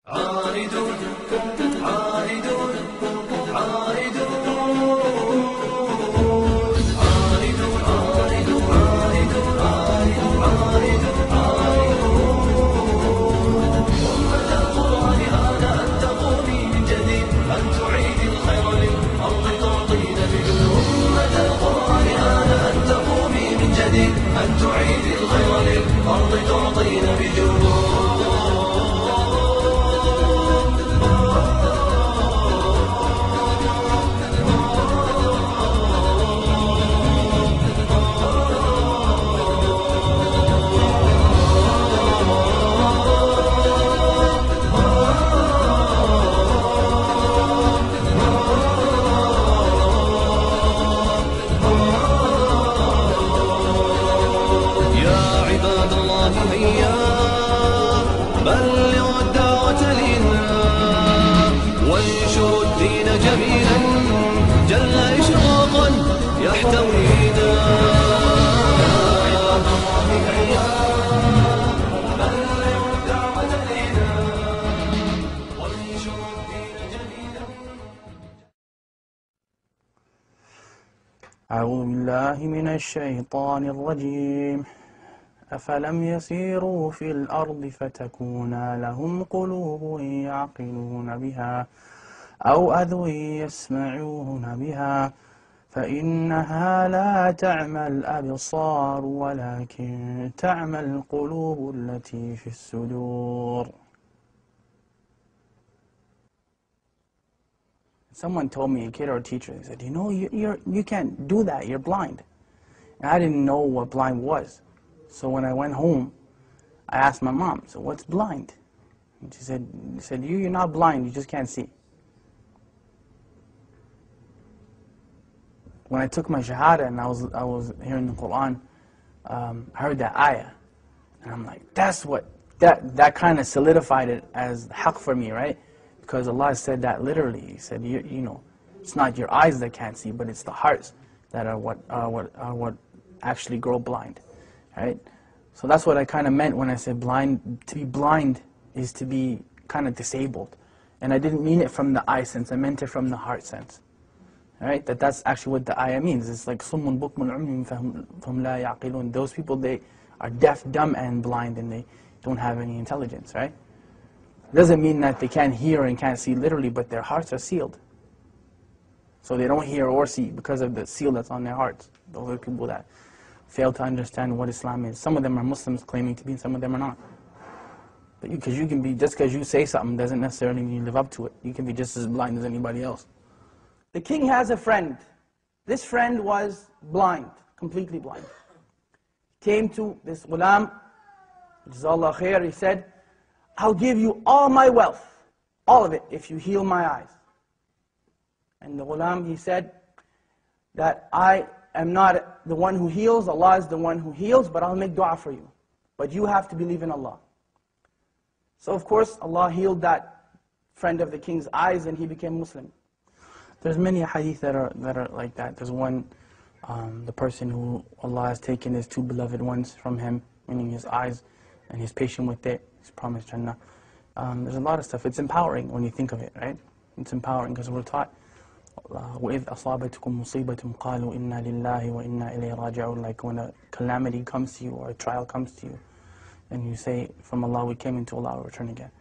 عائدون عائدون عائدون عائدون عائدون عائدون عائدون أمة القرآن آن أن تقومي من جديد أن تعيدي الخير للأرض تعطين بجنود أمة القرآن آن أن تقومي من جديد أن تعيدي الخير للأرض تعطين بجنود بلغوا الدعوة لله وانشروا الدين جميلا جل إشراقا يحتوينا بلغوا الدعوة لله وانشروا الدين جميلا. أعوذ بالله من الشيطان الرجيم. أفلم يسيروا في الأرض فتكون لهم قلوب يعقلون بها أو أذن يسمعون بها فإنها لا تعمى الأبصار ولكن تعمى القلوب التي في الصدور. Someone told me, a kid or a teacher, they said, you know, you can't do that, you're blind. And I didn't know what blind was. So when I went home, I asked my mom, so what's blind? And she said, you're not blind, you just can't see. When I took my shahada and I was hearing the Quran, I heard that ayah. And I'm like, that kind of solidified it as haqq for me, right? Because Allah said that literally. He said, you know, it's not your eyes that can't see, but it's the hearts that are what actually grow blind. Right? So that's what I kind of meant when I said blind. To be blind is to be kind of disabled. And I didn't mean it from the eye sense, I meant it from the heart sense. Right? That's actually what the ayah means. It's like صُمٌّ بُكْمٌ عُمْيٌ فَهُمْ لَا يَعْقِلُونَ. Those people, they are deaf, dumb, and blind, and they don't have any intelligence, right? It doesn't mean that they can't hear and can't see literally, but their hearts are sealed. So they don't hear or see because of the seal that's on their hearts. Those are people that fail to understand what Islam is. Some of them are Muslims claiming to be, and some of them are not. But because you can be, just because you say something doesn't necessarily mean you live up to it. You can be just as blind as anybody else. The king has a friend. This friend was blind, completely blind. Came to this ghulam, Jazakallah khair, he said, I'll give you all my wealth, all of it, if you heal my eyes. And the ghulam, he said, that I am not the one who heals, Allah is the one who heals, but I'll make dua for you. But you have to believe in Allah. So of course, Allah healed that friend of the king's eyes and he became Muslim. There's many hadith that are like that. There's one, the person who Allah has taken his two beloved ones from him, meaning his eyes, and he's patient with it, he's promised Jannah. There's a lot of stuff. It's empowering when you think of it, right? It's empowering because we're taught, وَإِذْ أَصَابَتْكُمْ مُصِيبَةٌ قَالُوا إِنَّا لِلَّهِ وَإِنَّا إِلَيْهِ رَاجِعُونَ. Like when a calamity comes to you or a trial comes to you, and you say, from Allah we came, into Allah we return again.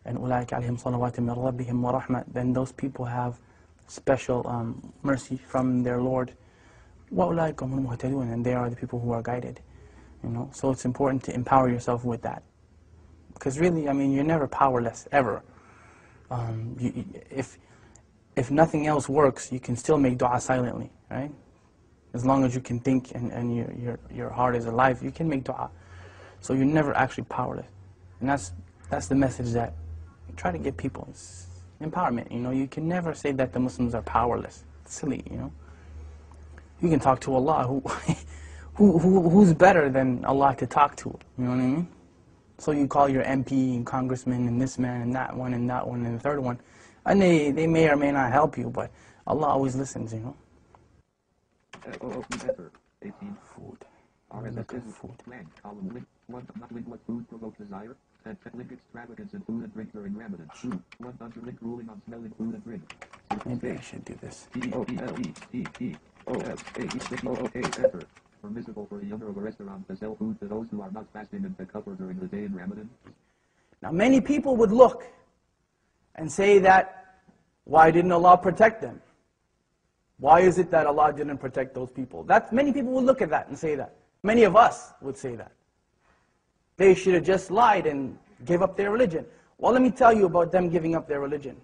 And أُولَٰئِكَ عَلَيْهِمْ صَلَوَاتٌ مِّن رَبِّهِمْ وَرَحْمَةٌ. Then those people have special mercy from their Lord. وَأُولَٰئِكَ هُمُ الْمُهْتَدُونَ. And they are the people who are guided. You know, so it's important to empower yourself with that. Because really, I mean, you're never powerless, ever. If nothing else works, you can still make dua silently, right? As long as you can think and your heart is alive, you can make dua. So you're never actually powerless. And that's the message that we try to give people. It's empowerment, you know. You can never say that the Muslims are powerless. It's silly, you know. You can talk to Allah, who's better than Allah to talk to, you know what I mean? So you call your MP and congressman and this man and that one and the third one. And they may or may not help you, but Allah always listens, you know. Food. Food. and link extravagance in food and drink during Ramadan. 2. 100 link ruling on smelling food and drink. Maybe I should do this. Enter. Permissible for the owner of a restaurant to sell food to those who are not fasting and takabur during the day in Ramadan. Now many people would look and say that, why didn't Allah protect them? Why is it that Allah didn't protect those people? Many people would look at that and say that. Many of us would say that. They should have just lied and gave up their religion. Well, let me tell you about them giving up their religion.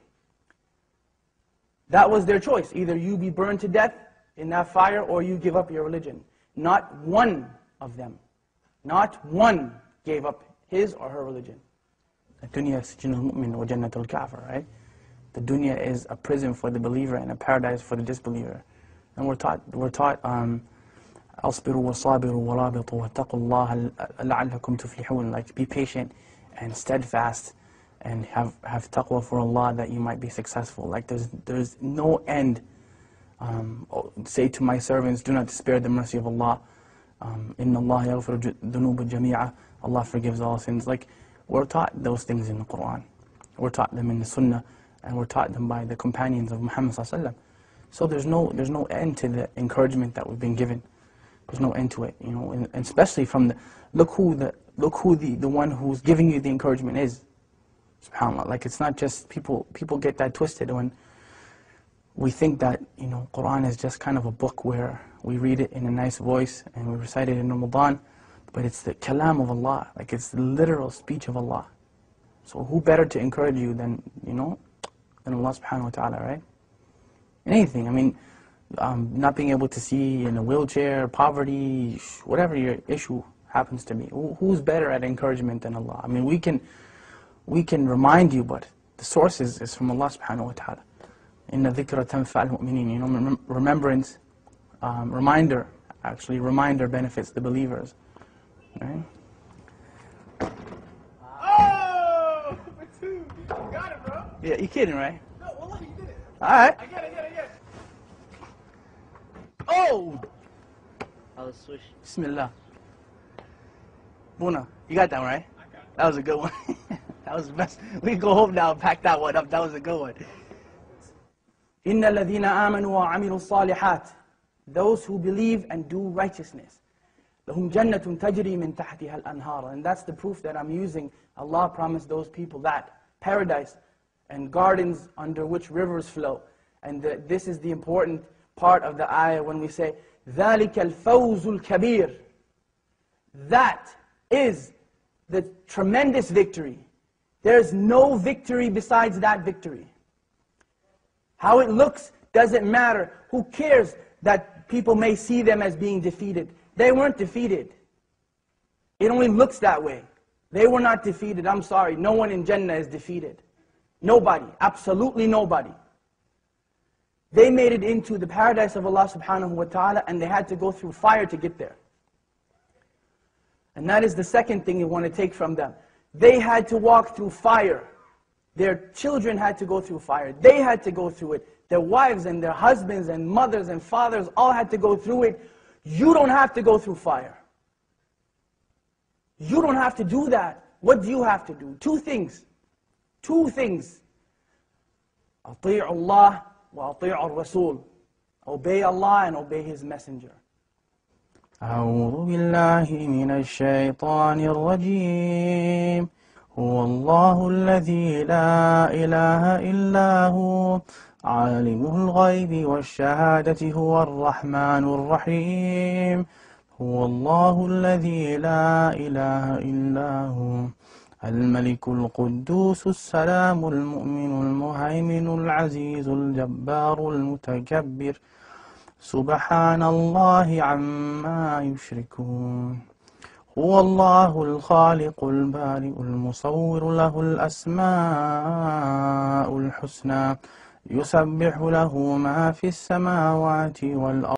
That was their choice. Either you be burned to death in that fire or you give up your religion. Not one of them, not one gave up his or her religion. The dunya sijnul mu'min wa jannatul kafir, right? The dunya is a prison for the believer and a paradise for the disbeliever. And we're taught, أصبروا وصابروا ورابطوا واتقوا الله لعلكم تفلحون. Like be patient and steadfast and have taqwa for Allah that you might be successful. Like there's no end. Say to my servants, do not despair the mercy of Allah. Inna Allah yaghfiru dhunuba jami'a. Allah forgives all sins. Like we're taught those things in the Quran. We're taught them in the Sunnah, and we're taught them by the companions of Muhammad sallallahu alaihi wasallam. So there's no end to the encouragement that we've been given. There's no end to it, you know, and especially from look who the one who's giving you the encouragement is. SubhanAllah. Like it's not just people get that twisted when we think that, you know, Quran is just kind of a book where we read it in a nice voice and we recite it in Ramadan, but it's the kalam of Allah, like it's the literal speech of Allah. So who better to encourage you than, you know, than Allah subhanahu wa ta'ala, right? In anything, I mean, not being able to see in a wheelchair, poverty, whatever your issue happens to be. Who's better at encouragement than Allah? I mean, we can remind you, but the source is from Allah subhanahu wa ta'ala. Inna dhikra tanfa'al mu'minin. You know, remembrance, reminder benefits the believers. Right? Oh, for 2. You got it, bro. Yeah, you kidding, right? No, wallah, you did it. All right. I get it. Oh! I'll switch. Bismillah. Buna, you got that one, right? I got it. That was a good one. That was the best. We can go home now and pack that one up. That was a good one. إِنَّ الَّذِينَ آمَنُوا وَعَمِلُوا الصَّالِحَاتِ. Those who believe and do righteousness. لَهُمْ جَنَّةٌ تَجْرِي مِنْ تَحْتِهَا الْأَنْهَارُ. And that's the proof that I'm using. Allah promised those people that. Paradise and gardens under which rivers flow. And this is the important part of the ayah when we say, ذَلِكَ الْفَوْزُ الْكَبِيرُ. That is the tremendous victory. There's no victory besides that victory. How it looks doesn't matter. Who cares that people may see them as being defeated? They weren't defeated. It only looks that way. They were not defeated. I'm sorry. No one in Jannah is defeated. Nobody. Absolutely nobody. They made it into the paradise of Allah subhanahu wa ta'ala, and they had to go through fire to get there. And that is the second thing you want to take from them. They had to walk through fire. Their children had to go through fire. They had to go through it. Their wives and their husbands and mothers and fathers all had to go through it. You don't have to go through fire. You don't have to do that. What do you have to do? 2 things. 2 things. أطيعوا الله وأطيعوا الرسول. Obey Allah and obey His Messenger. أعوذ بالله من الشيطان الرجيم. هو الله الذي لا إله إلا هو عالم الغيب والشهادة هو الرحمن الرحيم. هو الله الذي لا إله إلا هو الملك القدوس السلام المؤمن المهيمن العزيز الجبار المتكبر سبحان الله عما يشركون. هو الله الخالق البارئ المصور له الأسماء الحسنى يسبح له ما في السماوات والأرض